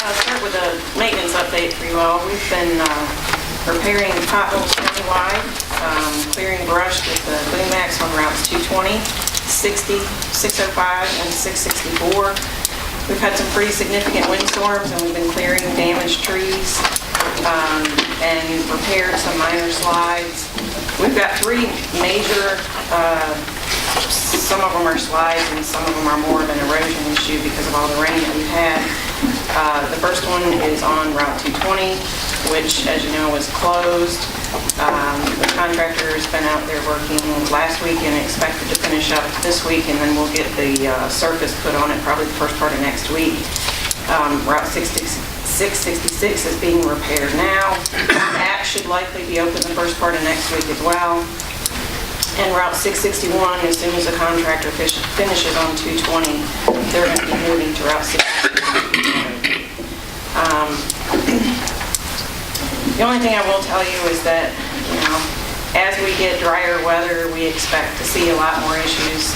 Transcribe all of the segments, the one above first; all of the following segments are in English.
Start with a maintenance update for you all. We've been repairing potholes countywide, clearing brush with the boom max on routes 220, 60, 605, and 664. We've had some pretty significant windstorms, and we've been clearing damaged trees and repaired some minor slides. We've got three major, some of them are slides and some of them are more of an erosion issue because of all the rain that we've had. The first one is on Route 220, which, as you know, was closed. The contractor has been out there working last week and expected to finish up this week, and then we'll get the surface put on it probably the first part of next week. Route 666 is being repaired now. That should likely be open the first part of next week as well. And Route 661, as soon as the contractor finishes on 220, they're going to be moving to Route 661. The only thing I will tell you is that, as we get drier weather, we expect to see a lot more issues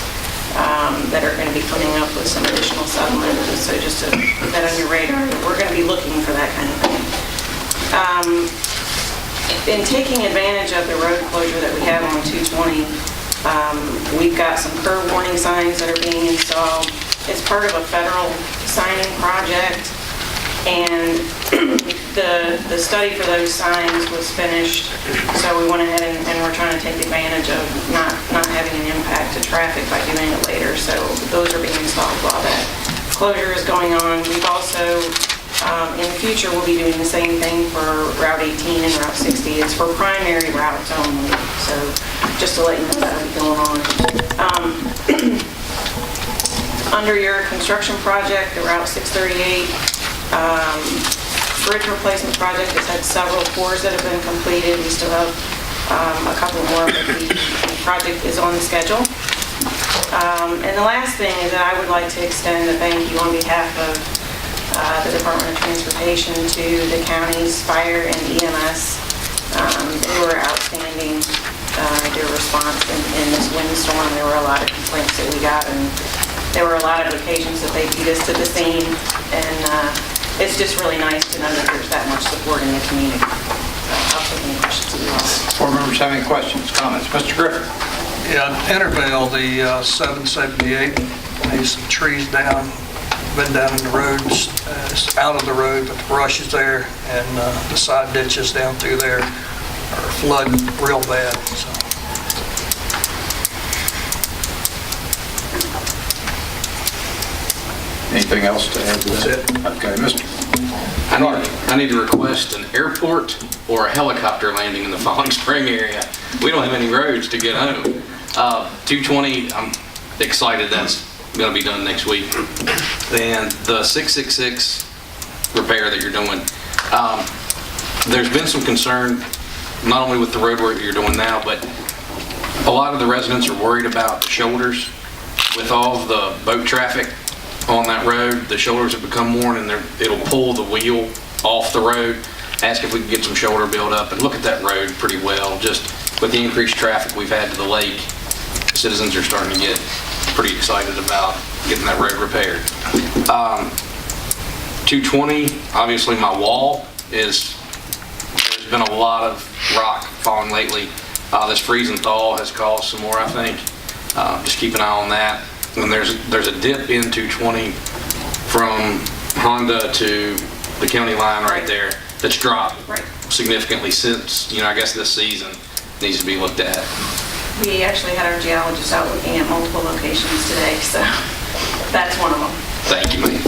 that are going to be coming up with some additional settlement. So just to put that on your radar, we're going to be looking for that kind of thing. In taking advantage of the road closure that we have on 220, we've got some curve warning signs that are being installed. It's part of a federal signing project, and the study for those signs was finished, so we went ahead and we're trying to take advantage of not having an impact to traffic by doing it later. So those are being installed while that closure is going on. We've also, in the future, we'll be doing the same thing for Route 18 and Route 60. It's for primary routes only, so just to let you know that'll be going on. Under your construction project, the Route 638 bridge replacement project has had several pours that have been completed. We still have a couple more, but the project is on the schedule. And the last thing is that I would like to extend a thank you on behalf of the Department of Transportation to the county's fire and EMS. They were outstanding, their response in this windstorm. There were a lot of complaints that we got, and there were a lot of occasions that they beat us to the scene, and it's just really nice to know that there's that much support in the community. I'll take any questions if you want. Board members have any questions, comments? Mr. Griffin. Yeah, Intervale, the 778, needs some trees down, been down in the roads, it's out of the road, but the brush is there, and the side ditches down through there are flooding real bad. So. Anything else to add to that? That's it. Okay, Mr. I need to request an airport or a helicopter landing in the Falling Spring area. We don't have any roads to get home. 220, I'm excited that's going to be done next week. And the 666 repair that you're doing, there's been some concern, not only with the road work that you're doing now, but a lot of the residents are worried about the shoulders. With all of the boat traffic on that road, the shoulders have become worn, and it'll pull the wheel off the road. Ask if we can get some shoulder build up and look at that road pretty well. Just with the increased traffic we've had to the lake, citizens are starting to get pretty excited about getting that road repaired. 220, obviously my wall there's been a lot of rock falling lately. This freeze and thaw has caused some more, I think. Just keep an eye on that. And there's a dip in 220 from Honda to the county line right there that's dropped significantly since, I guess this season. Needs to be looked at. We actually had our geologist out looking at multiple locations today, so that's one of them. Thank you, ma'am.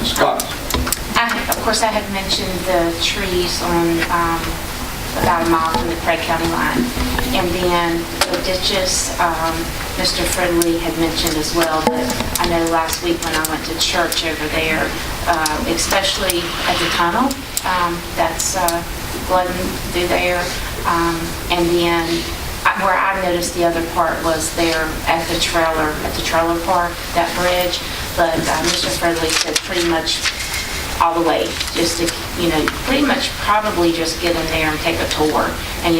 Scott. Of course, I had mentioned the trees on about a mile from the Craig County line. And then the ditches, Mr. Friendly had mentioned as well, but I know last week when I went to church over there, especially at the tunnel, that's flooding through there. And then where I noticed the other part was there at the trailer park, that bridge. But Mr. Friendly said pretty much all the way, just to, pretty much probably just get in there and take a tour, and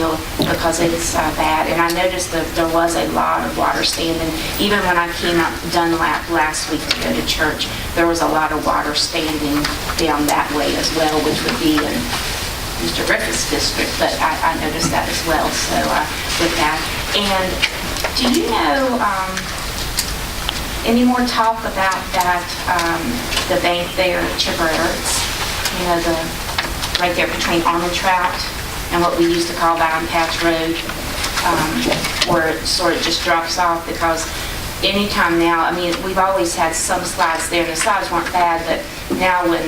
because it's bad. And I noticed that there was a lot of water standing. Even when I came up, done lap last week to go to church, there was a lot of water standing down that way as well, which would be in Mr. Griffith's district, but I noticed that as well, so with that. And do you know any more talk about that, the bank there at Chivers, right there between Almond Trout and what we used to call Bound Patch Road, where it sort of just drops off? Because anytime now, we've always had some slides there, and the slides weren't bad, but now when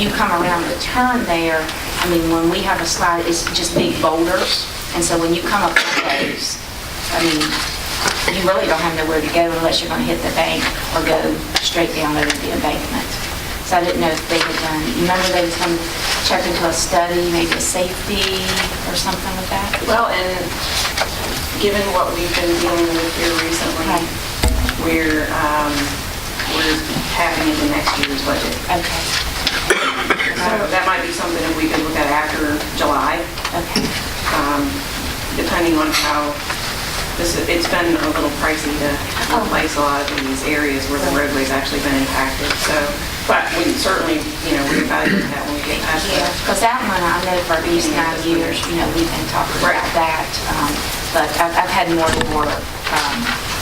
you come around the turn there, when we have a slide, it's just big boulders, and so when you come up those, you really don't have nowhere to go unless you're going to hit the bank or go straight down over the embankment. So I didn't know if they had done, remember they was going to check into a study, maybe a safety or something with that? Well, and given what we've been dealing with here recently, Right. we're tapping into next year's budget. Okay. So that might be something that we could look at after July, Okay. depending on how it's been a little pricey to replace a lot of these areas where the roadway's actually been impacted. So, but we certainly, reevaluate that when we get past Yeah, that. because that one, I know for at least 9 years, we've been talking about that. But I've had more and more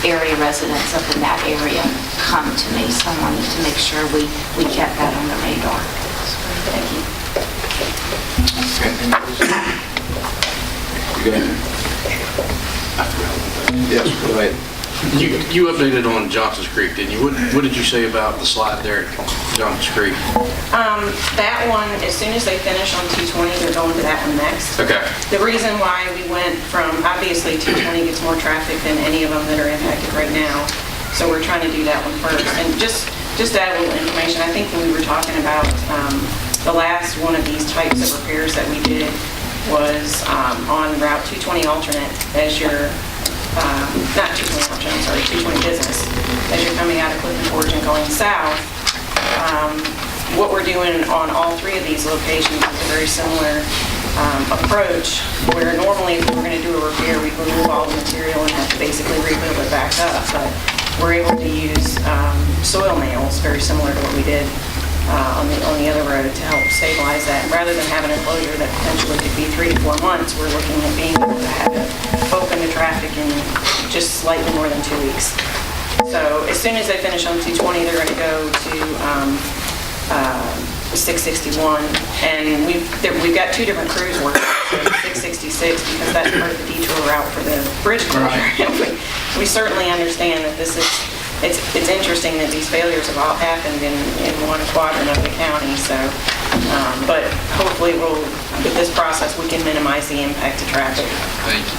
area residents up in that area come to me, so I wanted to make sure we kept that on the radar. Thank you. You good? Yes, go ahead. You updated on Johnson's Creek, didn't you? What did you say about the slide there at Johnson's Creek? That one, as soon as they finish on 220, they're going to that one next. Okay. The reason why we went from, obviously 220 gets more traffic than any of them that are impacted right now, so we're trying to do that one first. And just to add a little information, I think when we were talking about the last one of these types of repairs that we did was on Route 220 alternate as your, not 220 alternate, I'm sorry, 220 business, as you're coming out of Clifton Forge and going south. What we're doing on all three of these locations is a very similar approach, where normally if we were going to do a repair, we'd remove all the material and have to basically rebuild it back up. But we're able to use soil nails, very similar to what we did on the other road, to help stabilize that. Rather than having a closure that potentially could be 3 to 4 months, we're looking at being able to have it open to traffic in just slightly more than 2 weeks. So as soon as they finish on 220, they're going to go to 661, and we've got 2 different crews working, so 666, because that's part of the detour route for the bridge closure. Right. We certainly understand that this is, it's interesting that these failures have all happened in one quadrant of the county, so, but hopefully with this process, we can minimize the impact to traffic. Thank you.